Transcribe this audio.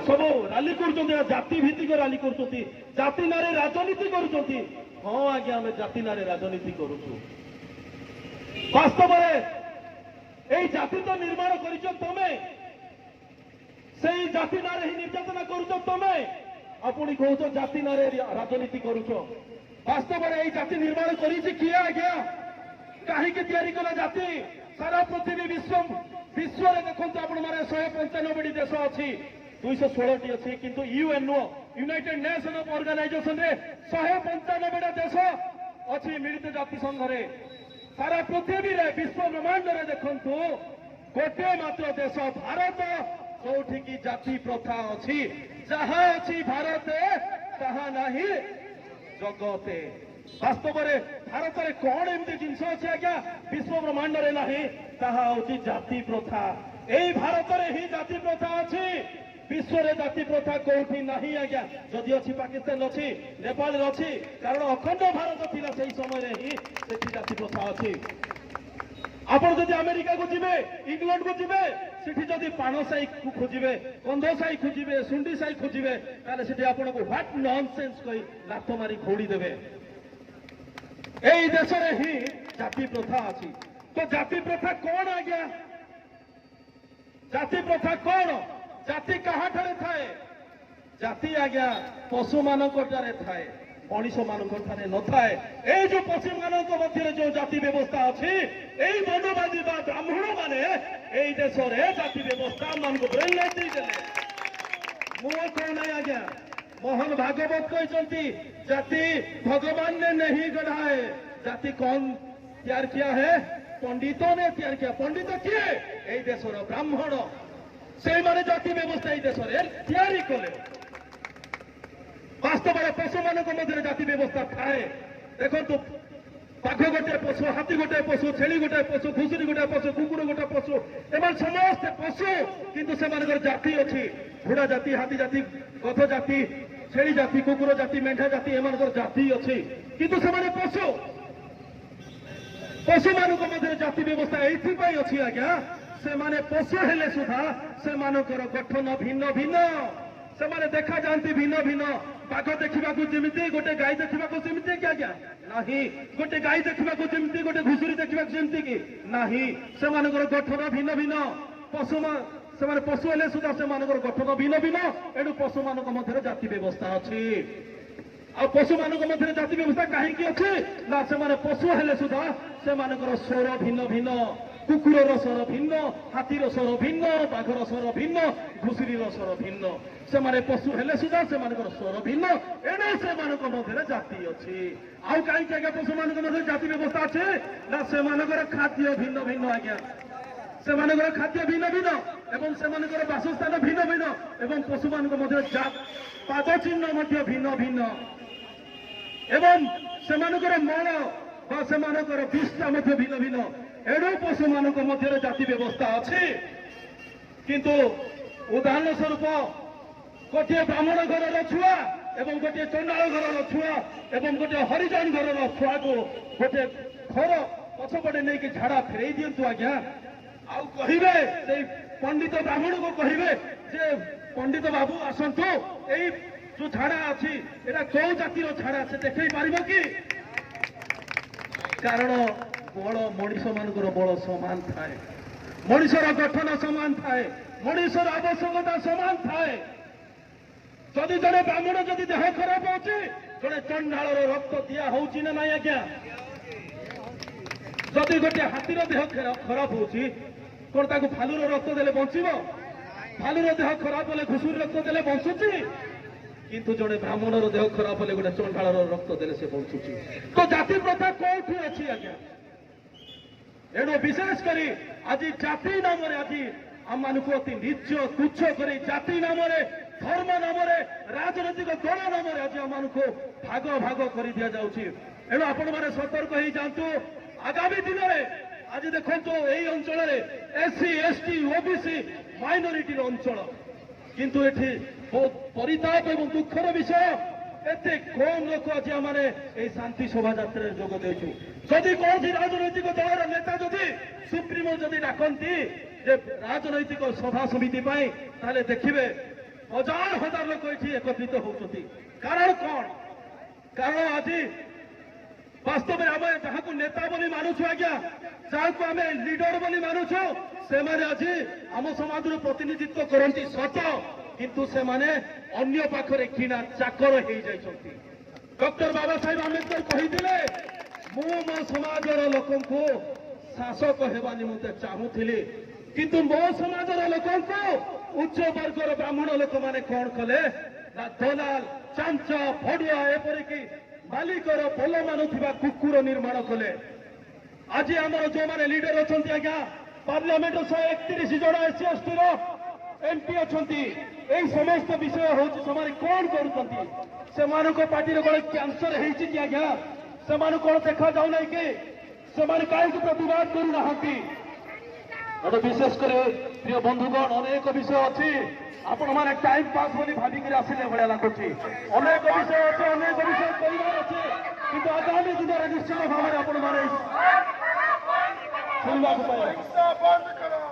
सब राली कर जाति भित्तिक राली कर जाति ना राजनीति कर हाँ आज्ञा आम जाति ना राजनीति करुचु वास्तव में जाति तो निर्माण कर तमें से जाति ना ही निर्यातना करुच तमें आपड़ी कौच जाति ना राजनीति करुच वास्तव में जाति निर्माण किए आज्ञा कहीं कला जाति सारा पृथ्वी विश्व देखो आपण मैंने 195 देश अच्छी 216 टी अच्छी किंतु यूएनओ यूनाइटेड नेशन ऑर्गेनाइजेशन रे 195 देश अच्छी मिलित जाति संघ रे सारा पृथ्वी रे विश्व ब्रह्मांड रे देखंतु गोटे मात्र देश भारत जोठी की जाति प्रथा अच्छी जहाँ अच्छी भारत तहाँ नहीं जगते वास्तव में भारत में कौन एमती जिनस अच्छे आज्ञा विश्व ब्रह्मांड रे नहीं ताहा होची जाति प्रथा यही भारत में ही जाति प्रथा अच्छी विश्व रे जाति प्रथा कोठी नहीं आज्ञा जदि अच्छी पाकिस्तान अच्छी नेपाल अच्छी कारण अखंड भारत थिला सही समय रे ही सेठी जाति प्रथा अच्छी आपण जदि अमेरिका को जिबे इंग्लैंड को जिबे सेठी जदि पाण साई को खोजिबे कंध साई खोजिबे सुंडी साई खोजिबे ताले सेठी आपण को व्हाट नॉनसेंस कहि लात मारी खोड़ी देबे एई देश रे ही जाति प्रथा अछि तो जाति प्रथा कौन आ गया जाति प्रथा कौन जाति कहाँ ठारे थाए जाति आ गया पशु मानक ठारे थाए मनीष मानक ठारे न थाए ए जो पशु मानक मध्य जो जाति व्यवस्था अछि एई मनोवादी बा ब्राह्मण माने एई देश रे जाति व्यवस्था मान को ब्रेन देले मो कौन आ गया मोहन भागवत कहते जाति भगवान ने नहीं गढ़ाए जाति कौन तैयार किया है पंडितों ने तैयार किया पंडित किए यही देश ब्राह्मण से माने जाति व्यवस्था यही देश तैयारी कले वास्तव में पशु मान मध्य जाति व्यवस्था थाए देखो बाघ गोटे पशु हाथी गोटे पशु छेली गोटे पशु घुसुरी गोटे पशु कुकुर गोटे पशु एम समस्त पशु किंतु से जाति अच्छी घोड़ा जाति हाथी जाति गध जाति छेली जाति कुकुर जाति मेढा जाति एम जाति अच्छी किंतु से पशु पशु मान मध्य जाति व्यवस्था ये अच्छी आज्ञा से माने पशु हेले सुधा से गठन भिन्न भिन्न से देखा जाती भिन्न भिन्न बाघ देखा जमी गोटे गाई देखा जमी क्या क्या नहीं गोटे गाई देखा जमी गोटे घुसुरी देखा जमी कि नहीं से गठन भिन्न भिन्न पशु से पशु हेले सुधा से गठन भिन्न भिन्न एणु पशु मान मध्य जाति व्यवस्था अच्छी आ पशु मान मध्य जाति व्यवस्था कहीं अच्छी ना से पशु हेले सुधा से स्वर भिन्न भिन्न कुकुर स्वर भिन्न हाथीर स्वर भिन्न बाघर स्वर भिन्न घुसुरी स्वर भिन्न से पशु हेले सुधा से स्वर भिन्न एणु से मध्य जाति अच्छी आउ कहीं पशु मान मध्य जाति व्यवस्था अच्छे ना से खाद्य भिन्न भिन्न आज्ञा से खाद्य भिन्न भिन्न एवं से बासस्थान भिन्न भिन्न एवं पशु मान मध्य पाद चिन्ह भिन्न भिन्न एवं से मल से विष्टा भिन्न भिन्न एणु पशु मान मध्य जाति व्यवस्था अच्छी किंतु उदाहरण स्वरूप गोटे ब्राह्मण घर छुआ एवं गोटे चंडाल घर छुआ एवं गोटे हरिजन घर छुआ को गोटे घर पछपटे नहीं कि झाड़ा फेरई दिंतु आज्ञा आउ कहिबे से पंडित ब्राह्मण को कहिबे जे पंडित बाबू आसंतु एई जो झाड़ा अच्छी एटा कौ जातिर झाड़ा से देखई पारिबो कि कारण बल मनीष मानकर बल समान थाए मनीषर गठन समान थाए मनीषर आवश्यकता समान थाए जदि जड़े ब्राह्मण जदि देह खराब होची जड़े चंडाल रक्त दिया होची ना नहीं आज्ञा जदि गोटे हाथीर देह खराब होची कौन ताको भालुर रक्त देले बंचिबो भालुर देह खराब होले घुसुरी रक्त देले बंचुची किंतु जड़े ब्राह्मणर देह खराब होले गोटे चंडाल रक्त देले से बंचुची तो जाति प्रथा कोठी अछि आज्ञा एणु विशेष करी आज जाति नाम आज आम मान अति नीच तुच्छ कर जाति नाम धर्म नाम राजनैतिक दल नाम आज आम भाग भाग कर दि जाऊँगी एणु आपण मैंने सतर्क हो जातु आगामी दिन में आज देखो यही अंचल एससी एसटी ओबीसी माइनोरिटी अंचल किंतु एठी बहुत परिताप एवं दुखर विषय एते कम लोक आज आम शांति शोभा यात्रा जोग देचु जदि कौन राजनैतिक दलर नेता जदि सुप्रीमो जदि डाकती राजनैतिक सभा समिति देखिए हजार हजार लोक एठी एकत्रित होउछथि कारण कोन कारण आज वास्तव में आम जहाँ नेता बोली मानुछु आज्ञा जहाँ आम लीडर बोली मानुछु से माने आज आम समाज प्रतिनिधित्व करती सत किंतु से माने अन्य पाखरे किना चाकर हो जाइछथि। डॉक्टर बाबा साहेब आंबेडकर कहिथिले मु मो समाजर लोकंकु शासक हेबा निमंते चाहूथिली किंतु मो समाजर लोकंकु उच्च वर्गर ब्राह्मण लोक माने कोन कले ना दलाल चांचा भड़ुआ एपरिकी मालिकर भल मानुथिबा कुकुर निर्माण कले। आज आमर जो माने लीडर अछंती आज्ञा पार्लियामेंट 131 जन एससी एसटी रो एमपी अछंती एई समस्त विषय होची समारे कोन करूछंती सेमानको पार्टी रे कैंसर हेछि कि आज्ञा सेमानो कोन देखा जाउ नै कि सेमाने काहेकि प्रतिवाद करू नाहंती। अरे विशेष करे प्रिय बंधुगण अनेक विषय अछि आपण माने टाइम पास बोली भाबी कि आसिले भलिया लागुछि अनेक विषय अछि अनेक विषय परिवार अछि किंतु आगामी दिन निश्चित भाव में आपण माने सुनवा को पाए बंद करो।